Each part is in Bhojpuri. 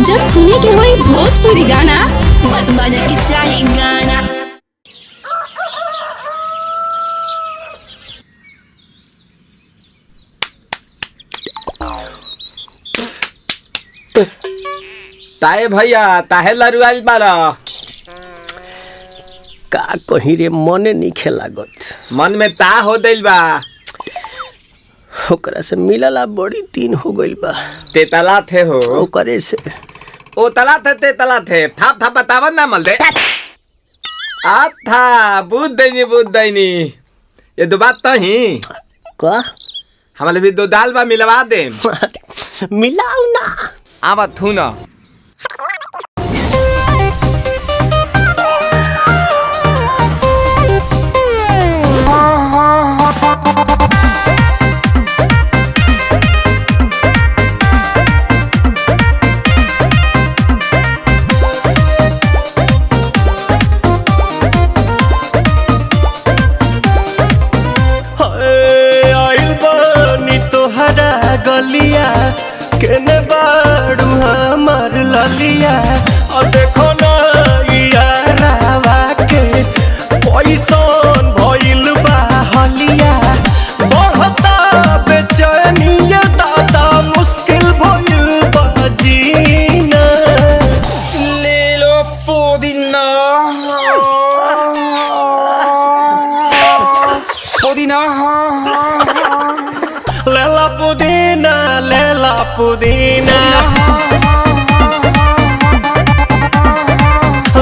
जब सुने के होई भोजपुरी गाना, बस बजे के चाही गाना। ताए भैया ताहे लरुआल बारा का कहीं रे मने नहीं लागत। मन में ता हो दिल बा ओकरा से मिलला बड़ी दिन हो गइल बा। ते तला थे हो ओकरे से ओ तला थे ते तला थे थाप थाप बतावन ना मल दे आ था बुद्ध दैनी ये दो बात तो ही का हमारे भी दो दाल बा मिलवा दे मिलाऊ ना आवा थू ना गलिया केने बाड़ू हमार ललिया और देखो ना यारावा के पैसन भइल बा हलिया बढ़ता बेचैनिया दादा मुश्किल भइल बा जीना ले लो पुदीना लेला पुदीना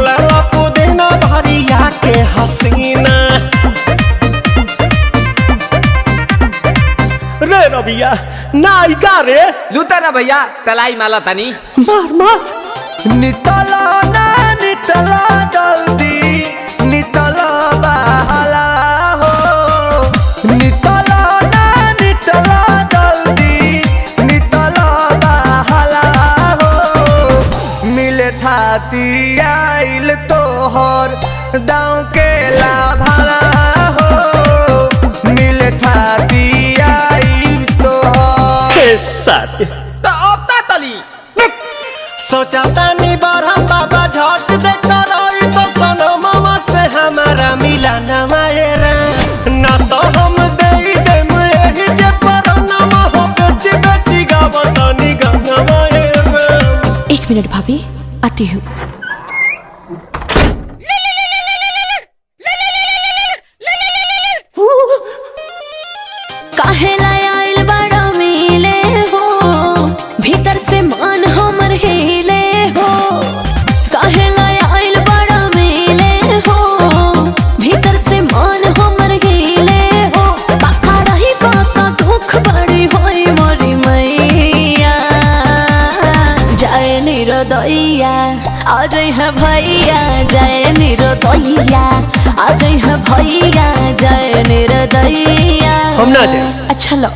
लेला पुदीना भरिया के हसीना रे रबिया नायिका रे लूटा ना भैया तलाई माला तनी मार मार नितला ना नितला जल्दी नितला बहला हो नितला ना नितला थाती आइल तोहर दाँव के लाभाला हो मिले थाती आइल तोहर साथी तो अब ता तली सोचा तानी बारह बाबा झट देखता रही तो सनमवा से हमारा मिला न मायरा ना तो हम दे देम यही जे परनमा हो बेची बेची गावतानी गंगा मायरा। 1 मिनट भाभी, आती हूँ। काहे लायल बड़ा मिले हो भीतर से मन हमर हिले हो काहे लायल बड़ा मिले हो भीतर से मन हमर हिले हो बाका रही बाका दुख बड़ी होई मोरी मैया जाए निरदैया आज है भैया जय निरदैया आज है भैया जय निरदैया हम ना जाए। अच्छा लो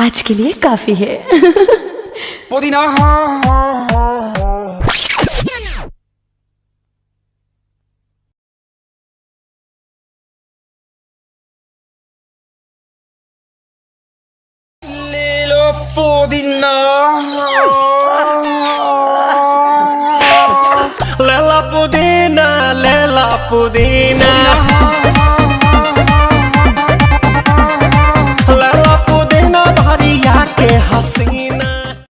आज के लिए काफी है। पुदीना ले लो पुदीना लेला पुदीना